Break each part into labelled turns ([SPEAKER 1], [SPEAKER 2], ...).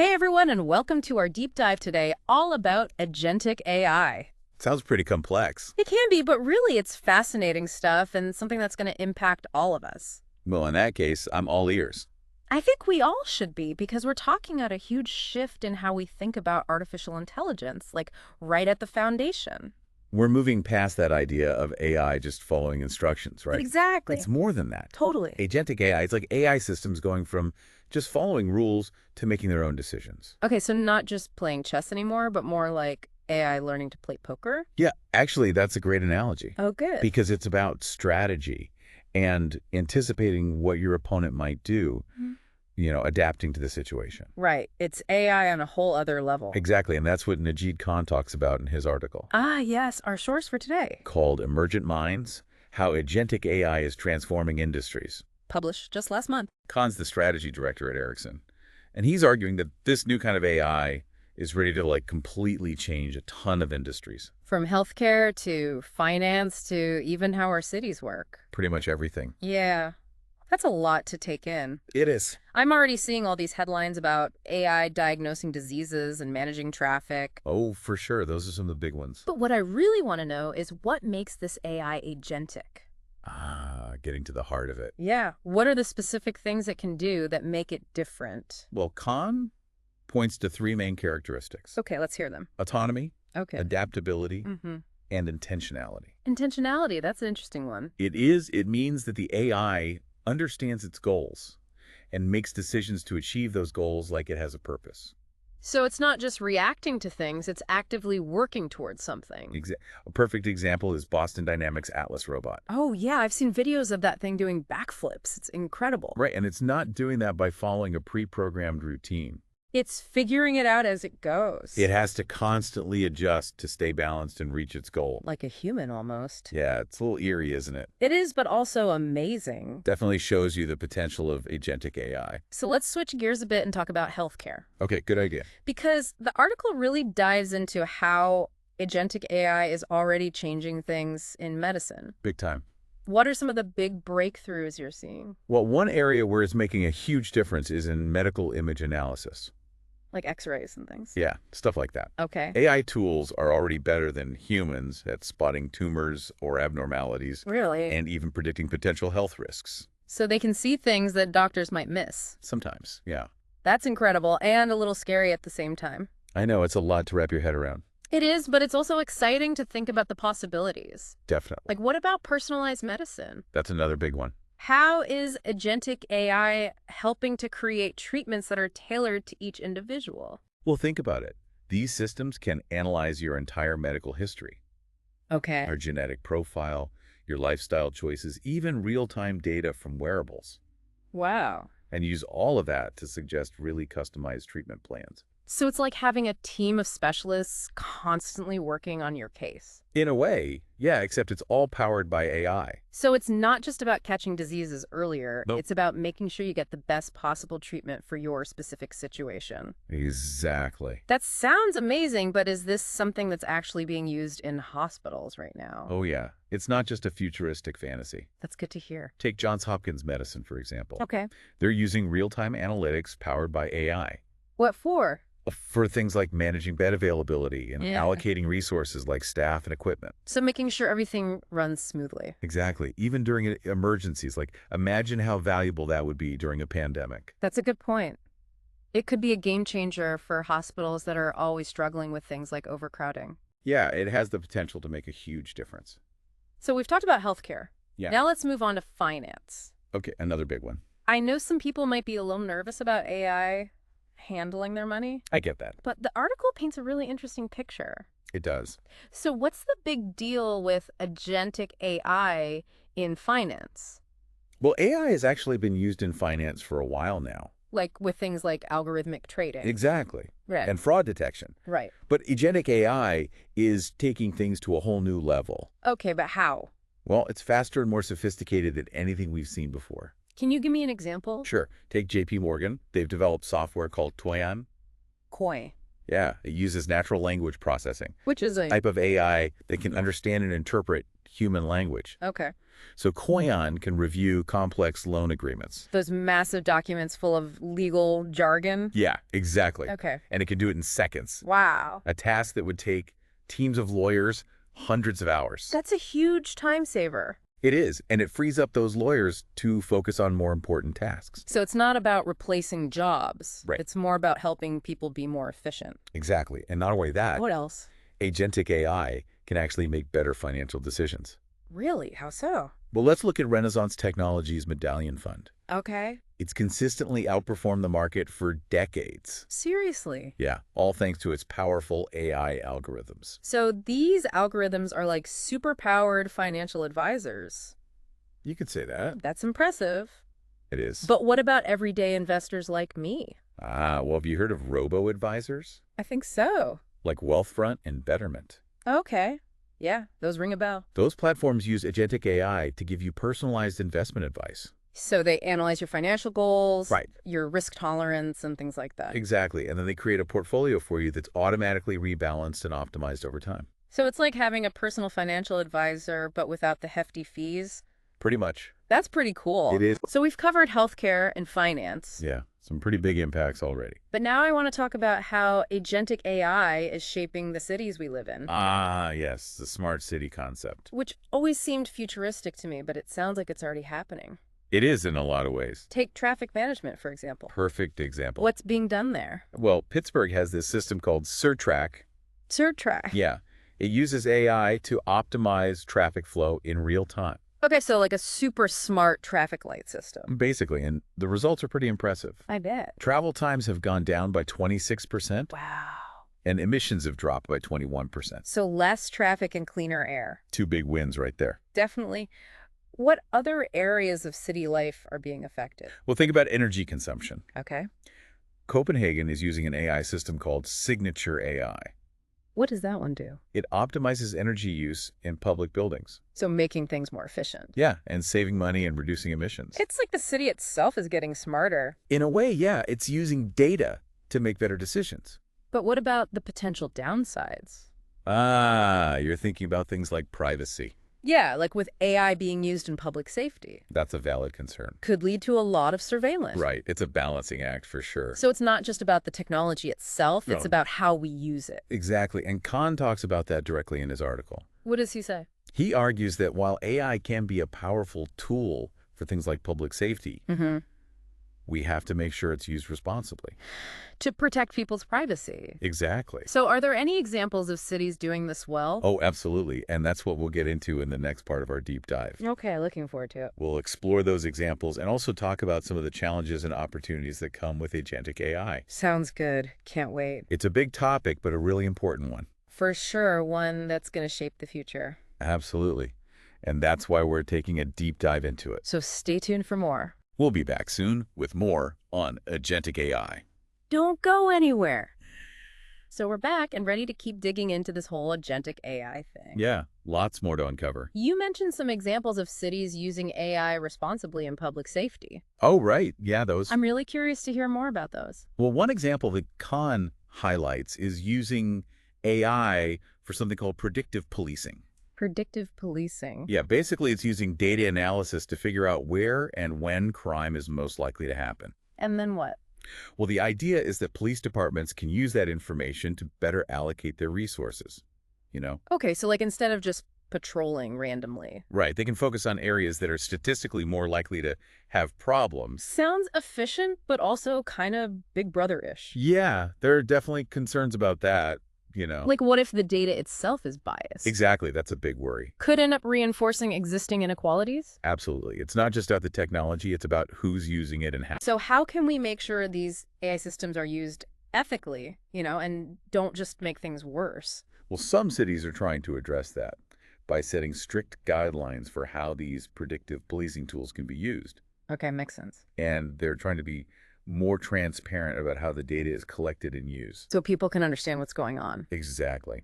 [SPEAKER 1] Hey everyone, and welcome to our deep dive today, all about Agentic AI.
[SPEAKER 2] Sounds pretty complex.
[SPEAKER 1] It can be, but really it's fascinating stuff and something that's going to impact all of us.
[SPEAKER 2] Well, in that case, I'm all ears.
[SPEAKER 1] I think we all should be, because we're talking about a huge shift in how we think about artificial intelligence, like right at the foundation.
[SPEAKER 2] We're moving past that idea of AI just following instructions, right?
[SPEAKER 1] Exactly.
[SPEAKER 2] It's more than that.
[SPEAKER 1] Totally.
[SPEAKER 2] Agentic AI, it's like AI systems going from just following rules to making their own decisions.
[SPEAKER 1] Okay, so not just playing chess anymore, but more like AI learning to play poker?
[SPEAKER 2] Yeah, actually, that's a great analogy.
[SPEAKER 1] Oh, good.
[SPEAKER 2] Because it's about strategy and anticipating what your opponent might do, adapting to the situation.
[SPEAKER 1] Right. It's AI on a whole other level.
[SPEAKER 2] Exactly, and that's what Najid Khan talks about in his article.
[SPEAKER 1] Ah, yes, our source for today.
[SPEAKER 2] Called Emergent Minds, How Agentic AI is Transforming Industries.
[SPEAKER 1] Published just last month.
[SPEAKER 2] Khan's the strategy director at Ericsson, and he's arguing that this new kind of AI is ready to completely change a ton of industries.
[SPEAKER 1] From healthcare to finance to even how our cities work.
[SPEAKER 2] Pretty much everything.
[SPEAKER 1] Yeah, that's a lot to take in.
[SPEAKER 2] It is.
[SPEAKER 1] I'm already seeing all these headlines about AI diagnosing diseases and managing traffic.
[SPEAKER 2] Oh, for sure. Those are some of the big ones.
[SPEAKER 1] But what I really want to know is what makes this AI agentic?
[SPEAKER 2] Getting to the heart of it.
[SPEAKER 1] Yeah, what are the specific things it can do that make it different?
[SPEAKER 2] Well, Khan points to three main characteristics.
[SPEAKER 1] Okay, let's hear them.
[SPEAKER 2] Autonomy,
[SPEAKER 1] Okay.
[SPEAKER 2] adaptability, and intentionality.
[SPEAKER 1] Intentionality, that's an interesting one.
[SPEAKER 2] It means that the AI understands its goals and makes decisions to achieve those goals like it has a purpose.
[SPEAKER 1] So it's not just reacting to things, it's actively working towards something.
[SPEAKER 2] A perfect example is Boston Dynamics Atlas robot.
[SPEAKER 1] Oh, yeah, I've seen videos of that thing doing backflips. It's incredible.
[SPEAKER 2] Right, and it's not doing that by following a pre-programmed routine.
[SPEAKER 1] It's figuring it out as it goes.
[SPEAKER 2] It has to constantly adjust to stay balanced and reach its goal.
[SPEAKER 1] Like a human, almost.
[SPEAKER 2] Yeah, it's a little eerie, isn't it?
[SPEAKER 1] It is, but also amazing.
[SPEAKER 2] Definitely shows you the potential of agentic AI.
[SPEAKER 1] So let's switch gears a bit and talk about healthcare.
[SPEAKER 2] Okay, good idea.
[SPEAKER 1] Because the article really dives into how agentic AI is already changing things in medicine.
[SPEAKER 2] Big time.
[SPEAKER 1] What are some of the big breakthroughs you're seeing?
[SPEAKER 2] Well, one area where it's making a huge difference is in medical image analysis.
[SPEAKER 1] Like x-rays and things?
[SPEAKER 2] Yeah, stuff like that.
[SPEAKER 1] Okay.
[SPEAKER 2] AI tools are already better than humans at spotting tumors or abnormalities.
[SPEAKER 1] Really?
[SPEAKER 2] And even predicting potential health risks.
[SPEAKER 1] So they can see things that doctors might miss.
[SPEAKER 2] Sometimes, yeah.
[SPEAKER 1] That's incredible and a little scary at the same time.
[SPEAKER 2] I know, it's a lot to wrap your head around.
[SPEAKER 1] It is, but it's also exciting to think about the possibilities.
[SPEAKER 2] Definitely.
[SPEAKER 1] Like, what about personalized medicine?
[SPEAKER 2] That's another big one.
[SPEAKER 1] How is agentic AI helping to create treatments that are tailored to each individual?
[SPEAKER 2] Well, think about it. These systems can analyze your entire medical history.
[SPEAKER 1] Okay.
[SPEAKER 2] Your genetic profile, your lifestyle choices, even real-time data from wearables.
[SPEAKER 1] Wow.
[SPEAKER 2] And use all of that to suggest really customized treatment plans.
[SPEAKER 1] So it's like having a team of specialists constantly working on your case.
[SPEAKER 2] In a way, yeah, except it's all powered by AI.
[SPEAKER 1] So it's not just about catching diseases earlier.
[SPEAKER 2] Nope.
[SPEAKER 1] It's about making sure you get the best possible treatment for your specific situation.
[SPEAKER 2] Exactly.
[SPEAKER 1] That sounds amazing, but is this something that's actually being used in hospitals right now?
[SPEAKER 2] Oh, yeah. It's not just a futuristic fantasy.
[SPEAKER 1] That's good to hear.
[SPEAKER 2] Take Johns Hopkins Medicine, for example.
[SPEAKER 1] Okay.
[SPEAKER 2] They're using real-time analytics powered by AI.
[SPEAKER 1] What for?
[SPEAKER 2] For things like managing bed availability and allocating resources like staff and equipment.
[SPEAKER 1] So making sure everything runs smoothly.
[SPEAKER 2] Exactly. Even during emergencies. Imagine how valuable that would be during a pandemic.
[SPEAKER 1] That's a good point. It could be a game changer for hospitals that are always struggling with things like overcrowding.
[SPEAKER 2] Yeah, it has the potential to make a huge difference.
[SPEAKER 1] So we've talked about healthcare.
[SPEAKER 2] Yeah.
[SPEAKER 1] Now let's move on to finance.
[SPEAKER 2] Okay, another big one.
[SPEAKER 1] I know some people might be a little nervous about AI handling their money.
[SPEAKER 2] I get that.
[SPEAKER 1] But the article paints a really interesting picture.
[SPEAKER 2] It does.
[SPEAKER 1] So what's the big deal with agentic AI in finance?
[SPEAKER 2] Well, AI has actually been used in finance for a while now.
[SPEAKER 1] Like with things like algorithmic trading.
[SPEAKER 2] Exactly.
[SPEAKER 1] Right.
[SPEAKER 2] And fraud detection.
[SPEAKER 1] Right.
[SPEAKER 2] But agentic AI is taking things to a whole new level.
[SPEAKER 1] Okay, but how?
[SPEAKER 2] Well, it's faster and more sophisticated than anything we've seen before.
[SPEAKER 1] Can you give me an example?
[SPEAKER 2] Sure. Take JP Morgan. They've developed software called Toyan.
[SPEAKER 1] Koi.
[SPEAKER 2] Yeah, it uses natural language processing.
[SPEAKER 1] Which is a
[SPEAKER 2] Type of AI that can understand and interpret human language.
[SPEAKER 1] Okay.
[SPEAKER 2] So Koyan can review complex loan agreements.
[SPEAKER 1] Those massive documents full of legal jargon?
[SPEAKER 2] Yeah, exactly.
[SPEAKER 1] Okay.
[SPEAKER 2] And it can do it in seconds.
[SPEAKER 1] Wow.
[SPEAKER 2] A task that would take teams of lawyers hundreds of hours.
[SPEAKER 1] That's a huge time saver.
[SPEAKER 2] It is, and it frees up those lawyers to focus on more important tasks.
[SPEAKER 1] So it's not about replacing jobs.
[SPEAKER 2] Right.
[SPEAKER 1] It's more about helping people be more efficient.
[SPEAKER 2] Exactly. And not only that,
[SPEAKER 1] What else?
[SPEAKER 2] agentic AI can actually make better financial decisions.
[SPEAKER 1] Really? How so?
[SPEAKER 2] Well, let's look at Renaissance Technologies' Medallion Fund.
[SPEAKER 1] Okay.
[SPEAKER 2] It's consistently outperformed the market for decades.
[SPEAKER 1] Seriously?
[SPEAKER 2] Yeah, all thanks to its powerful AI algorithms.
[SPEAKER 1] So these algorithms are like super-powered financial advisors.
[SPEAKER 2] You could say that.
[SPEAKER 1] That's impressive.
[SPEAKER 2] It is.
[SPEAKER 1] But what about everyday investors like me?
[SPEAKER 2] Well, have you heard of robo-advisors?
[SPEAKER 1] I think so.
[SPEAKER 2] Like Wealthfront and Betterment.
[SPEAKER 1] Okay. Yeah, those ring a bell.
[SPEAKER 2] Those platforms use agentic AI to give you personalized investment advice.
[SPEAKER 1] So they analyze your financial goals,
[SPEAKER 2] Right.
[SPEAKER 1] your risk tolerance, and things like that.
[SPEAKER 2] Exactly. And then they create a portfolio for you that's automatically rebalanced and optimized over time.
[SPEAKER 1] So it's like having a personal financial advisor, but without the hefty fees.
[SPEAKER 2] Pretty much.
[SPEAKER 1] That's pretty cool.
[SPEAKER 2] It is.
[SPEAKER 1] So we've covered healthcare and finance.
[SPEAKER 2] Yeah, some pretty big impacts already.
[SPEAKER 1] But now I want to talk about how agentic AI is shaping the cities we live in.
[SPEAKER 2] Yes, the smart city concept.
[SPEAKER 1] Which always seemed futuristic to me, but it sounds like it's already happening.
[SPEAKER 2] It is in a lot of ways.
[SPEAKER 1] Take traffic management, for example.
[SPEAKER 2] Perfect example.
[SPEAKER 1] What's being done there?
[SPEAKER 2] Well, Pittsburgh has this system called SurTrack.
[SPEAKER 1] SurTrack.
[SPEAKER 2] Yeah, it uses AI to optimize traffic flow in real time.
[SPEAKER 1] Okay, so like a super smart traffic light system.
[SPEAKER 2] Basically, and the results are pretty impressive.
[SPEAKER 1] I bet.
[SPEAKER 2] Travel times have gone down by 26%,
[SPEAKER 1] Wow.
[SPEAKER 2] and emissions have dropped by 21%.
[SPEAKER 1] So less traffic and cleaner air.
[SPEAKER 2] Two big wins right there.
[SPEAKER 1] Definitely. What other areas of city life are being affected?
[SPEAKER 2] Well, think about energy consumption.
[SPEAKER 1] Okay.
[SPEAKER 2] Copenhagen is using an AI system called Signature AI.
[SPEAKER 1] What does that one do?
[SPEAKER 2] It optimizes energy use in public buildings.
[SPEAKER 1] So making things more efficient.
[SPEAKER 2] Yeah, and saving money and reducing emissions.
[SPEAKER 1] It's like the city itself is getting smarter.
[SPEAKER 2] In a way, yeah, it's using data to make better decisions.
[SPEAKER 1] But what about the potential downsides?
[SPEAKER 2] You're thinking about things like privacy.
[SPEAKER 1] Yeah, like with AI being used in public safety.
[SPEAKER 2] That's a valid concern.
[SPEAKER 1] Could lead to a lot of surveillance.
[SPEAKER 2] Right, it's a balancing act for sure.
[SPEAKER 1] So it's not just about the technology itself, it's
[SPEAKER 2] No.
[SPEAKER 1] about how we use it.
[SPEAKER 2] Exactly, and Khan talks about that directly in his article.
[SPEAKER 1] What does he say?
[SPEAKER 2] He argues that while AI can be a powerful tool for things like public safety, we have to make sure it's used responsibly.
[SPEAKER 1] To protect people's privacy.
[SPEAKER 2] Exactly.
[SPEAKER 1] So are there any examples of cities doing this well?
[SPEAKER 2] Oh, absolutely, and that's what we'll get into in the next part of our deep dive.
[SPEAKER 1] Okay, looking forward to it.
[SPEAKER 2] We'll explore those examples and also talk about some of the challenges and opportunities that come with agentic AI.
[SPEAKER 1] Sounds good. Can't wait.
[SPEAKER 2] It's a big topic, but a really important one.
[SPEAKER 1] For sure, one that's going to shape the future.
[SPEAKER 2] Absolutely. And that's why we're taking a deep dive into it.
[SPEAKER 1] So stay tuned for more.
[SPEAKER 2] We'll be back soon with more on agentic AI.
[SPEAKER 1] Don't go anywhere. So we're back and ready to keep digging into this whole agentic AI thing.
[SPEAKER 2] Yeah, lots more to uncover.
[SPEAKER 1] You mentioned some examples of cities using AI responsibly in public safety.
[SPEAKER 2] Oh, right. Yeah, those.
[SPEAKER 1] I'm really curious to hear more about those.
[SPEAKER 2] Well, one example that Khan highlights is using AI for something called predictive policing.
[SPEAKER 1] Predictive policing.
[SPEAKER 2] Yeah, basically it's using data analysis to figure out where and when crime is most likely to happen.
[SPEAKER 1] And then what?
[SPEAKER 2] Well, the idea is that police departments can use that information to better allocate their resources, you know?
[SPEAKER 1] Okay, so like instead of just patrolling randomly.
[SPEAKER 2] Right, they can focus on areas that are statistically more likely to have problems.
[SPEAKER 1] Sounds efficient, but also kind of Big Brother-ish.
[SPEAKER 2] Yeah, there are definitely concerns about that, you know?
[SPEAKER 1] Like what if the data itself is biased?
[SPEAKER 2] Exactly, that's a big worry.
[SPEAKER 1] Could end up reinforcing existing inequalities?
[SPEAKER 2] Absolutely. It's not just about the technology, it's about who's using it and how.
[SPEAKER 1] So how can we make sure these AI systems are used ethically, and don't just make things worse?
[SPEAKER 2] Well, some cities are trying to address that by setting strict guidelines for how these predictive policing tools can be used.
[SPEAKER 1] Okay, makes sense.
[SPEAKER 2] And they're trying to be more transparent about how the data is collected and used.
[SPEAKER 1] So people can understand what's going on.
[SPEAKER 2] Exactly.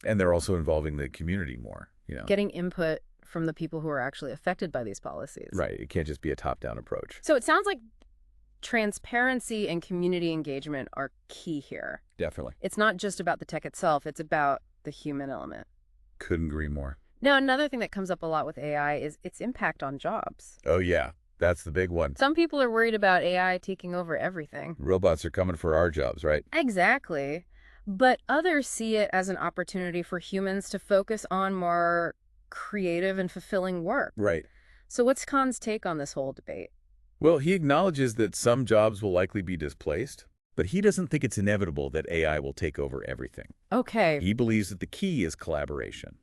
[SPEAKER 2] And they're also involving the community more,
[SPEAKER 1] Getting input from the people who are actually affected by these policies.
[SPEAKER 2] Right. It can't just be a top-down approach.
[SPEAKER 1] So it sounds like transparency and community engagement are key here.
[SPEAKER 2] Definitely.
[SPEAKER 1] It's not just about the tech itself, it's about the human element.
[SPEAKER 2] Couldn't agree more.
[SPEAKER 1] Now, another thing that comes up a lot with AI is its impact on jobs.
[SPEAKER 2] Oh, yeah. That's the big one.
[SPEAKER 1] Some people are worried about AI taking over everything.
[SPEAKER 2] Robots are coming for our jobs, right?
[SPEAKER 1] Exactly. But others see it as an opportunity for humans to focus on more creative and fulfilling work.
[SPEAKER 2] Right.
[SPEAKER 1] So what's Khan's take on this whole debate?
[SPEAKER 2] Well, he acknowledges that some jobs will likely be displaced, but he doesn't think it's inevitable that AI will take over everything.
[SPEAKER 1] Okay,
[SPEAKER 2] He believes that the key is collaboration.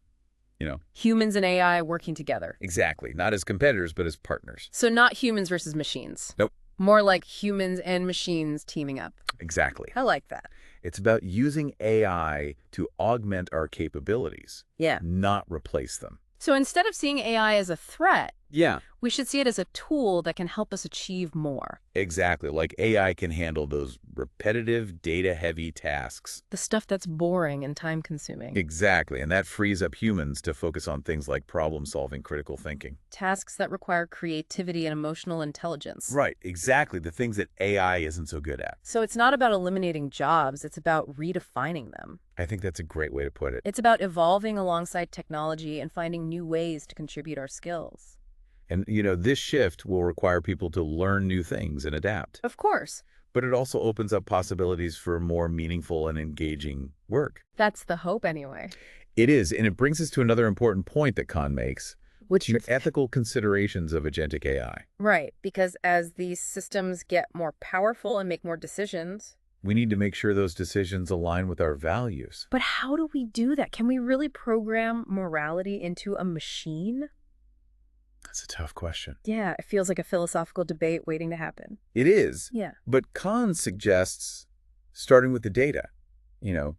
[SPEAKER 1] humans and AI working together.
[SPEAKER 2] Exactly. Not as competitors, but as partners.
[SPEAKER 1] So not humans versus machines.
[SPEAKER 2] Nope.
[SPEAKER 1] More like humans and machines teaming up.
[SPEAKER 2] Exactly.
[SPEAKER 1] I like that.
[SPEAKER 2] It's about using AI to augment our capabilities,
[SPEAKER 1] Yeah.
[SPEAKER 2] not replace them.
[SPEAKER 1] So instead of seeing AI as a threat,
[SPEAKER 2] Yeah.
[SPEAKER 1] we should see it as a tool that can help us achieve more.
[SPEAKER 2] Exactly. Like AI can handle those repetitive, data-heavy tasks.
[SPEAKER 1] The stuff that's boring and time-consuming.
[SPEAKER 2] Exactly. And that frees up humans to focus on things like problem-solving, critical thinking.
[SPEAKER 1] Tasks that require creativity and emotional intelligence.
[SPEAKER 2] Right. Exactly. The things that AI isn't so good at.
[SPEAKER 1] So it's not about eliminating jobs, it's about redefining them.
[SPEAKER 2] I think that's a great way to put it.
[SPEAKER 1] It's about evolving alongside technology and finding new ways to contribute our skills.
[SPEAKER 2] And, this shift will require people to learn new things and adapt.
[SPEAKER 1] Of course.
[SPEAKER 2] But it also opens up possibilities for more meaningful and engaging work.
[SPEAKER 1] That's the hope anyway.
[SPEAKER 2] It is, and it brings us to another important point that Khan makes,
[SPEAKER 1] Which
[SPEAKER 2] the ethical considerations of agentic AI.
[SPEAKER 1] Right, because as these systems get more powerful and make more decisions.
[SPEAKER 2] We need to make sure those decisions align with our values.
[SPEAKER 1] But how do we do that? Can we really program morality into a machine?
[SPEAKER 2] That's a tough question.
[SPEAKER 1] Yeah, it feels like a philosophical debate waiting to happen.
[SPEAKER 2] It is.
[SPEAKER 1] Yeah.
[SPEAKER 2] But Khan suggests starting with the data.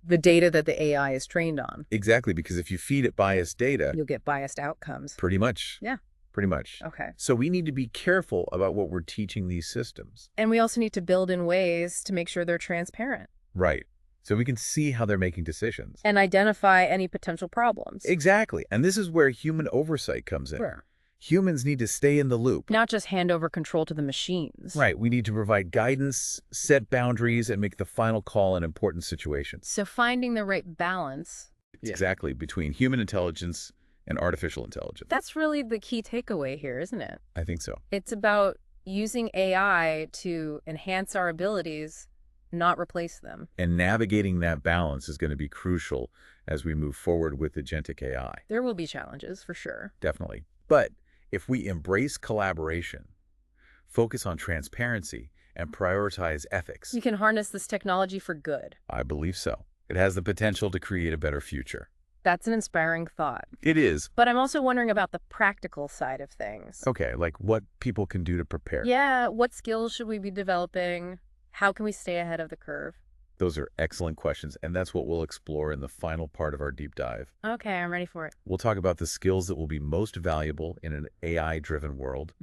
[SPEAKER 1] The data that the AI is trained on.
[SPEAKER 2] Exactly, because if you feed it biased data,
[SPEAKER 1] You'll get biased outcomes.
[SPEAKER 2] pretty much.
[SPEAKER 1] Yeah.
[SPEAKER 2] Pretty much.
[SPEAKER 1] Okay.
[SPEAKER 2] So we need to be careful about what we're teaching these systems.
[SPEAKER 1] And we also need to build in ways to make sure they're transparent
[SPEAKER 2] Right. So we can see how they're making decisions.
[SPEAKER 1] and identify any potential problems.
[SPEAKER 2] Exactly. And this is where human oversight comes in.
[SPEAKER 1] Sure.
[SPEAKER 2] Humans need to stay in the loop.
[SPEAKER 1] Not just hand over control to the machines.
[SPEAKER 2] Right. We need to provide guidance, set boundaries, and make the final call in important situations.
[SPEAKER 1] So finding the right balance.
[SPEAKER 2] Exactly. Between human intelligence and artificial intelligence.
[SPEAKER 1] That's really the key takeaway here, isn't it?
[SPEAKER 2] I think so.
[SPEAKER 1] It's about using AI to enhance our abilities, not replace them.
[SPEAKER 2] And navigating that balance is going to be crucial as we move forward with agentic AI.
[SPEAKER 1] There will be challenges, for sure.
[SPEAKER 2] Definitely. But if we embrace collaboration, focus on transparency, and prioritize ethics,
[SPEAKER 1] You can harness this technology for good.
[SPEAKER 2] I believe so. It has the potential to create a better future.
[SPEAKER 1] That's an inspiring thought.
[SPEAKER 2] It is.
[SPEAKER 1] But I'm also wondering about the practical side of things.
[SPEAKER 2] Okay, like what people can do to prepare.
[SPEAKER 1] Yeah, what skills should we be developing? How can we stay ahead of the curve?
[SPEAKER 2] Those are excellent questions, and that's what we'll explore in the final part of our deep dive.
[SPEAKER 1] Okay, I'm ready for it.
[SPEAKER 2] We'll talk about the skills that will be most valuable in an AI-driven world,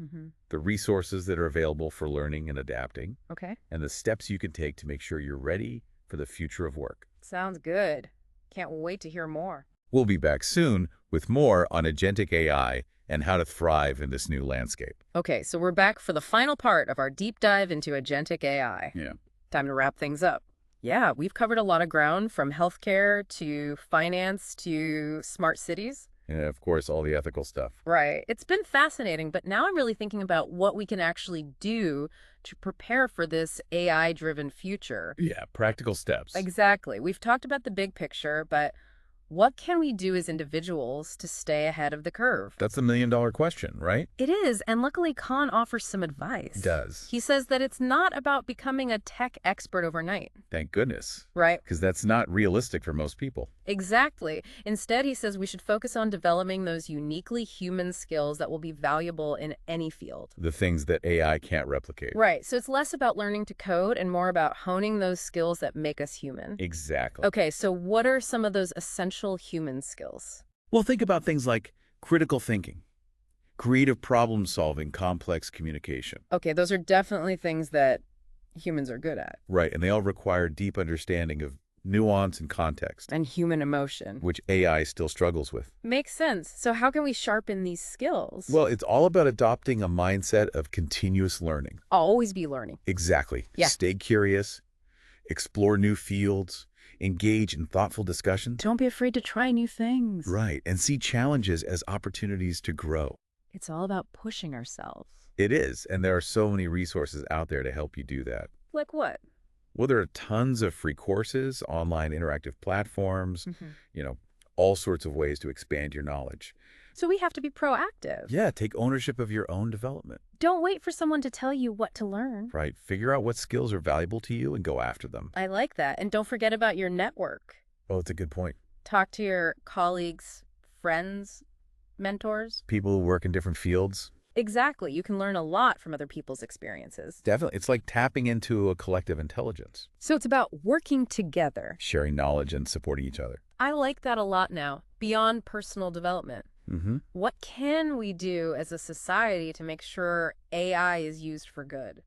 [SPEAKER 2] the resources that are available for learning and adapting,
[SPEAKER 1] Okay.
[SPEAKER 2] and the steps you can take to make sure you're ready for the future of work.
[SPEAKER 1] Sounds good. Can't wait to hear more.
[SPEAKER 2] We'll be back soon with more on agentic AI and how to thrive in this new landscape.
[SPEAKER 1] Okay, so we're back for the final part of our deep dive into agentic AI.
[SPEAKER 2] Yeah.
[SPEAKER 1] Time to wrap things up. Yeah, we've covered a lot of ground from healthcare to finance to smart cities.
[SPEAKER 2] And of course, all the ethical stuff.
[SPEAKER 1] Right. It's been fascinating, but now I'm really thinking about what we can actually do to prepare for this AI-driven future.
[SPEAKER 2] Yeah, practical steps.
[SPEAKER 1] Exactly. We've talked about the big picture, but what can we do as individuals to stay ahead of the curve?
[SPEAKER 2] That's the million-dollar question, right?
[SPEAKER 1] It is, and luckily Khan offers some advice.
[SPEAKER 2] Does.
[SPEAKER 1] He says that it's not about becoming a tech expert overnight.
[SPEAKER 2] Thank goodness.
[SPEAKER 1] Right.
[SPEAKER 2] Because that's not realistic for most people.
[SPEAKER 1] Exactly. Instead, he says we should focus on developing those uniquely human skills that will be valuable in any field.
[SPEAKER 2] The things that AI can't replicate.
[SPEAKER 1] Right. So it's less about learning to code and more about honing those skills that make us human.
[SPEAKER 2] Exactly.
[SPEAKER 1] Okay, so what are some of those essential human skills?
[SPEAKER 2] Well, think about things like critical thinking, creative problem solving, complex communication.
[SPEAKER 1] Okay, those are definitely things that humans are good at.
[SPEAKER 2] Right, and they all require deep understanding of nuance and context,
[SPEAKER 1] And human emotion.
[SPEAKER 2] which AI still struggles with.
[SPEAKER 1] Makes sense. So how can we sharpen these skills?
[SPEAKER 2] Well, it's all about adopting a mindset of continuous learning.
[SPEAKER 1] I'll always be learning.
[SPEAKER 2] Exactly.
[SPEAKER 1] Yeah.
[SPEAKER 2] Stay curious, explore new fields, Engage in thoughtful discussions.
[SPEAKER 1] Don't be afraid to try new things.
[SPEAKER 2] Right, and see challenges as opportunities to grow.
[SPEAKER 1] It's all about pushing ourselves.
[SPEAKER 2] It is, and there are so many resources out there to help you do that.
[SPEAKER 1] Like what?
[SPEAKER 2] Well, there are tons of free courses, online interactive platforms,
[SPEAKER 1] Hmm.
[SPEAKER 2] you know, all sorts of ways to expand your knowledge.
[SPEAKER 1] So we have to be proactive.
[SPEAKER 2] Yeah, take ownership of your own development.
[SPEAKER 1] Don't wait for someone to tell you what to learn.
[SPEAKER 2] Right, figure out what skills are valuable to you and go after them.
[SPEAKER 1] I like that. And don't forget about your network.
[SPEAKER 2] Oh, it's a good point.
[SPEAKER 1] Talk to your colleagues, friends, mentors.
[SPEAKER 2] People who work in different fields.
[SPEAKER 1] Exactly. You can learn a lot from other people's experiences.
[SPEAKER 2] Definitely. It's like tapping into a collective intelligence,
[SPEAKER 1] So it's about working together.
[SPEAKER 2] sharing knowledge and supporting each other.
[SPEAKER 1] I like that a lot now, beyond personal development.
[SPEAKER 2] Mm-hmm.
[SPEAKER 1] What can we do as a society to make sure AI is used for good?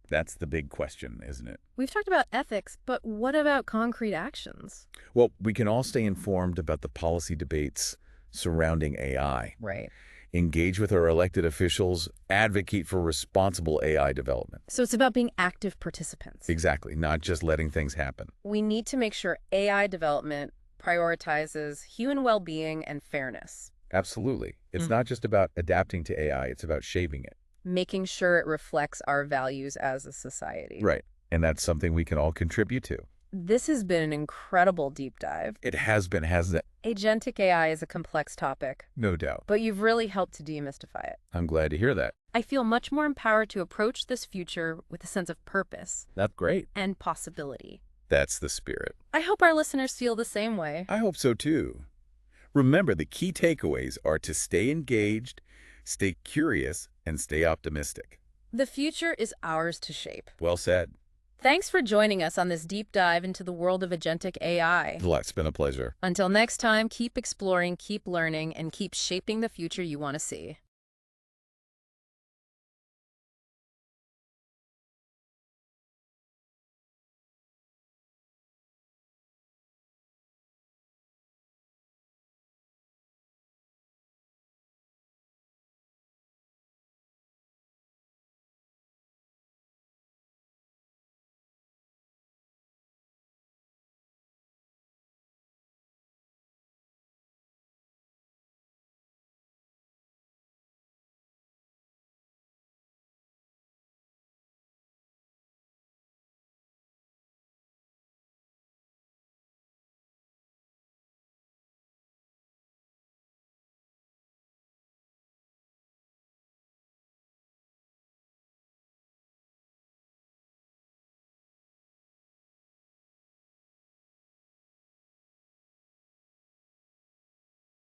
[SPEAKER 2] That's the big question, isn't it?
[SPEAKER 1] We've talked about ethics, but what about concrete actions?
[SPEAKER 2] Well, we can all stay informed about the policy debates surrounding AI.
[SPEAKER 1] Right.
[SPEAKER 2] Engage with our elected officials, advocate for responsible AI development.
[SPEAKER 1] So it's about being active participants.
[SPEAKER 2] Exactly, not just letting things happen.
[SPEAKER 1] We need to make sure AI development prioritizes human well-being and fairness,
[SPEAKER 2] Absolutely. It's not just about adapting to AI, it's about shaping it.
[SPEAKER 1] making sure it reflects our values as a society.
[SPEAKER 2] Right. And that's something we can all contribute to.
[SPEAKER 1] This has been an incredible deep dive.
[SPEAKER 2] It has been, hasn't it?
[SPEAKER 1] Agentic AI is a complex topic,
[SPEAKER 2] No doubt.
[SPEAKER 1] but you've really helped to demystify it.
[SPEAKER 2] I'm glad to hear that.
[SPEAKER 1] I feel much more empowered to approach this future with a sense of purpose
[SPEAKER 2] That's great.
[SPEAKER 1] and possibility.
[SPEAKER 2] That's the spirit.
[SPEAKER 1] I hope our listeners feel the same way.
[SPEAKER 2] I hope so too. Remember, the key takeaways are to stay engaged, stay curious, and stay optimistic.
[SPEAKER 1] The future is ours to shape.
[SPEAKER 2] Well said.
[SPEAKER 1] Thanks for joining us on this deep dive into the world of agentic AI.
[SPEAKER 2] It's been a pleasure.
[SPEAKER 1] Until next time, keep exploring, keep learning, and keep shaping the future you want to see.